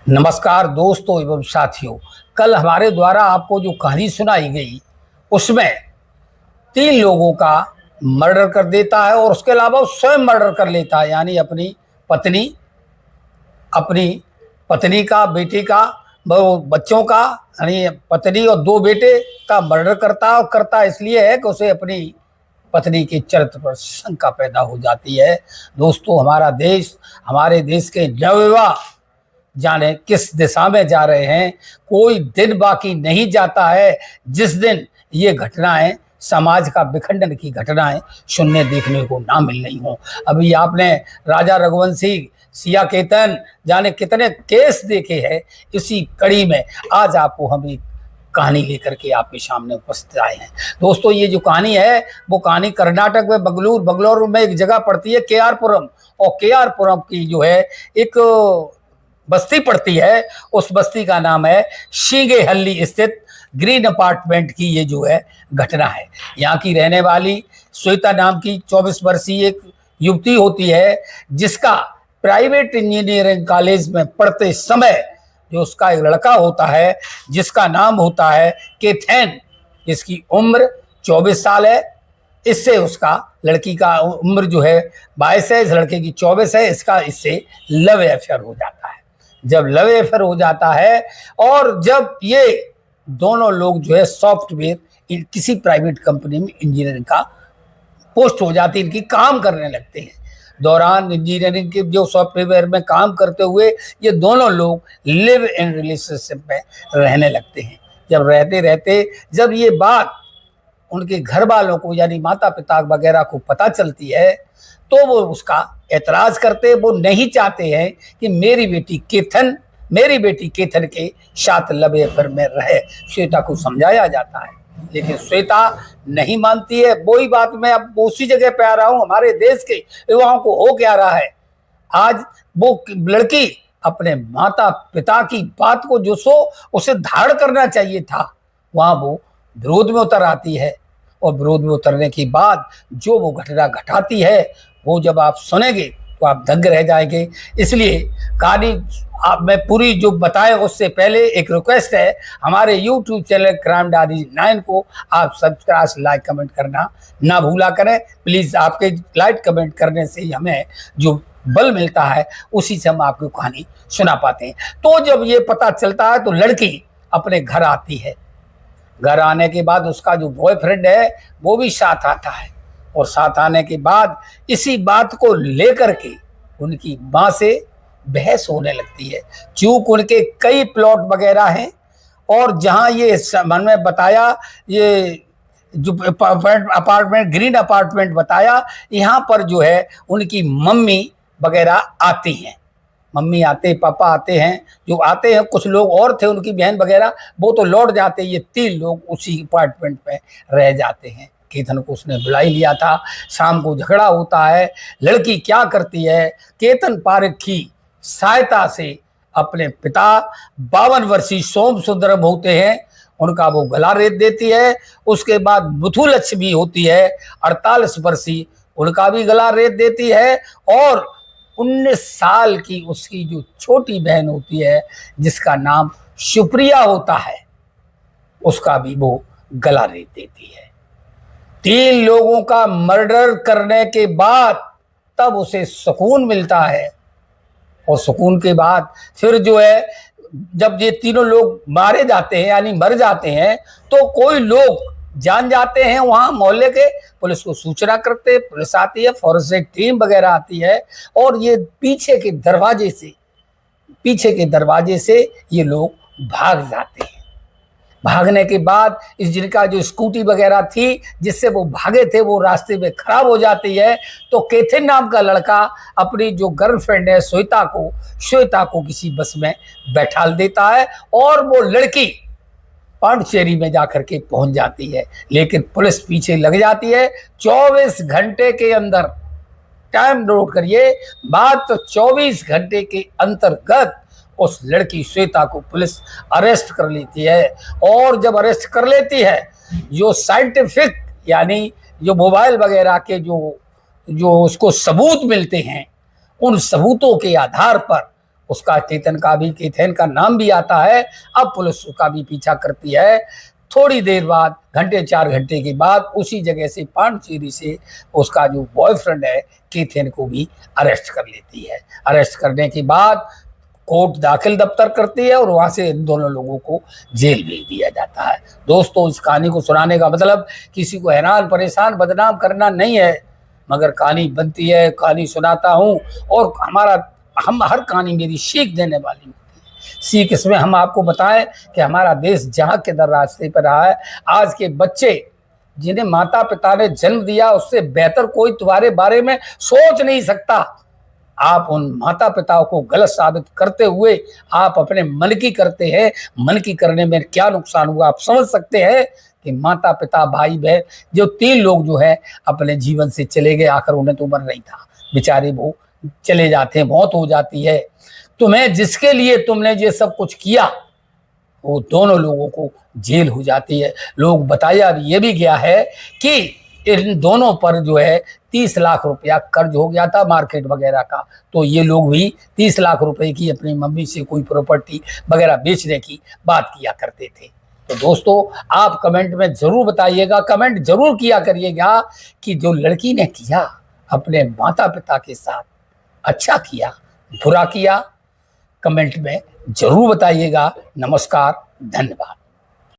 नमस्कार दोस्तों एवं साथियों। कल हमारे द्वारा आपको जो कहानी सुनाई गई उसमें 3 लोगों का मर्डर कर देता है और उसके अलावा वो स्वयं मर्डर कर लेता है, यानी पत्नी अपनी पत्नी का, बेटे का, बच्चों का, यानी पत्नी और 2 बेटे का मर्डर करता है। और करता इसलिए है कि उसे अपनी पत्नी के चरित्र पर शंका पैदा हो जाती है। दोस्तों, हमारे देश के नवविवाह जाने किस दिशा में जा रहे हैं। कोई दिन बाकी नहीं जाता है जिस दिन ये घटनाएं, समाज का विखंडन की घटनाएं सुनने देखने को ना मिल रही हों। अभी आपने राजा रघुवंशी, सिया केतन, जाने कितने केस देखे हैं। इसी कड़ी में आज आपको हम एक कहानी लेकर के आपके सामने उपस्थित आए हैं। दोस्तों, ये जो कहानी है वो कहानी कर्नाटक में बंगलुरु में एक जगह पड़ती है केआर पुरम, और केआर पुरम की जो है एक बस्ती पड़ती है। उस बस्ती का नाम है शीगेहल्ली स्थित ग्रीन अपार्टमेंट की ये जो है घटना है। यहाँ की रहने वाली श्वेता नाम की 24 वर्षीय एक युवती होती है, जिसका प्राइवेट इंजीनियरिंग कॉलेज में पढ़ते समय जो उसका एक लड़का होता है जिसका नाम होता है केथन, जिसकी उम्र 24 साल है। इससे उसका, लड़की का उम्र जो है 22 है, इस लड़के की 24 है। इससे लव अफेयर हो जाता है। जब लव अफेयर हो जाता है और जब ये दोनों लोग जो है सॉफ्टवेयर किसी प्राइवेट कंपनी में इंजीनियरिंग का पोस्ट हो जाती है, इनकी काम करने लगते हैं। दौरान इंजीनियरिंग के जो सॉफ्टवेयर में काम करते हुए ये दोनों लोग लिव इन रिलेशनशिप में रहने लगते हैं। जब रहते रहते जब ये बात उनके घर वालों को, यानी माता पिता वगैरह को पता चलती है, तो वो उसका ऐतराज करते। वो नहीं चाहते हैं कि मेरी बेटी केथन के साथ लव अफेयर में रहे। श्वेता को समझाया जाता है, लेकिन श्वेता नहीं मानती है। वही बात मैं अब उसी जगह पे आ रहा हूँ। हमारे देश के युवाओं को हो क्या रहा है, आज वो लड़की अपने माता पिता की बात को जो उसे धारण करना चाहिए था, वहां वो विरोध में उतर आती है। और विरोध में उतरने के बाद जो वो घटना घटाती है, वो जब आप सुनेंगे तो आप दंग रह जाएंगे। इसलिए कहानी आप मैं पूरी जो बताए उससे पहले एक रिक्वेस्ट है, हमारे YouTube चैनल क्राइम डायरी 9 को आप सब्सक्राइब, लाइक, कमेंट करना ना भूला करें प्लीज़। आपके लाइक कमेंट करने से ही हमें जो बल मिलता है, उसी से हम आपको कहानी सुना पाते हैं। तो जब ये पता चलता है तो लड़की अपने घर आती है। घर आने के बाद उसका जो बॉयफ्रेंड है वो भी साथ आता है, और साथ आने के बाद इसी बात को लेकर के उनकी माँ से बहस होने लगती है। चूंकि उनके कई प्लॉट वगैरह हैं, और जहाँ ये मन में बताया, ये जो अपार्टमेंट ग्रीन अपार्टमेंट बताया, यहाँ पर जो है उनकी मम्मी वगैरह आती हैं। मम्मी आते, पापा आते हैं, जो आते हैं कुछ लोग और थे उनकी बहन वगैरह, वो तो लौट जाते हैं। ये 3 लोग उसी अपार्टमेंट में रह जाते हैं। केतन को उसने बुला ही लिया था। शाम को झगड़ा होता है। लड़की क्या करती है, केतन पारेख की सहायता से अपने पिता 52 वर्षीय सोम सुंदरम होते हैं, उनका वो गला रेत देती है। उसके बाद मुथुलक्ष्मी होती है 48 वर्षीय, उनका भी गला रेत देती है। और 19 साल की उसकी जो छोटी बहन होती है जिसका नाम सुप्रिया होता है, उसका भी वो गला रेत देती है। 3 लोगों का मर्डर करने के बाद तब उसे सुकून मिलता है। और सुकून के बाद फिर जो है, जब ये तीनों लोग मारे जाते हैं यानी मर जाते हैं, तो कोई लोग जान जाते हैं वहाँ मोहल्ले के, पुलिस को सूचना करते, पुलिस आती है, फॉरेंसिक टीम वगैरह आती है, और ये पीछे के दरवाजे से ये लोग भाग जाते हैं। भागने के बाद इस जिनका जो स्कूटी वगैरह थी जिससे वो भागे थे, वो रास्ते में खराब हो जाती है। तो केथन नाम का लड़का अपनी जो गर्लफ्रेंड है श्वेता को किसी बस में बैठाल देता है, और वो लड़की पांडिचेरी में जाकर के पहुंच जाती है। लेकिन पुलिस पीछे लग जाती है। 24 घंटे के अंदर, टाइम नोट करिए, बात तो 24 घंटे के अंतर्गत उस लड़की श्वेता को पुलिस अरेस्ट कर लेती है। और जब अरेस्ट कर लेती है, जो साइंटिफिक यानी जो मोबाइल वगैरह के जो उसको सबूत मिलते हैं, उन सबूतों के आधार पर उसका केथन का नाम भी आता है। अब पुलिस उसका भी पीछा करती है। थोड़ी देर बाद, घंटे 4 घंटे के बाद, उसी जगह से पांडचेरी से उसका जो बॉयफ्रेंड है केथन को भी अरेस्ट कर लेती है। अरेस्ट करने के बाद कोर्ट दाखिल दफ्तर करती है और वहां से इन दोनों लोगों को जेल भेज दिया जाता है। दोस्तों, इस कहानी को सुनाने का मतलब किसी को हैरान परेशान बदनाम करना नहीं है, मगर कहानी बनती है, कहानी सुनाता हूँ और हम हर कहानी मेरी सीख देने वाली होती है। सीख इसमें हम आपको बताएं कि हमारा देश जहाँ के दर रास्ते पर रहा है, आज के बच्चे जिन्हें माता पिता ने जन्म दिया उससे बेहतर कोई तुम्हारे बारे में सोच नहीं सकता। आप उन माता पिताओं को गलत साबित करते हुए आप अपने मन की करते हैं। मन की करने में क्या नुकसान हुआ आप समझ सकते हैं कि माता पिता भाई बहन जो 3 लोग जो है अपने जीवन से चले गए, आखिर उन्हें तो उम्र नहीं था, बेचारे वो चले जाते हैं, मौत हो जाती है। तुम्हें जिसके लिए तुमने ये सब कुछ किया वो दोनों लोगों को जेल हो जाती है। लोग बताया ये भी गया है कि इन दोनों पर जो है 30 लाख रुपया कर्ज हो गया था मार्केट वगैरह का, तो ये लोग भी 30 लाख रुपए की अपनी मम्मी से कोई प्रॉपर्टी वगैरह बेचने की बात किया करते थे। तो दोस्तों, आप कमेंट में जरूर बताइएगा, कमेंट जरूर किया करिएगा कि जो लड़की ने किया अपने माता पिता के साथ अच्छा किया बुरा किया, कमेंट में जरूर बताइएगा। नमस्कार, धन्यवाद।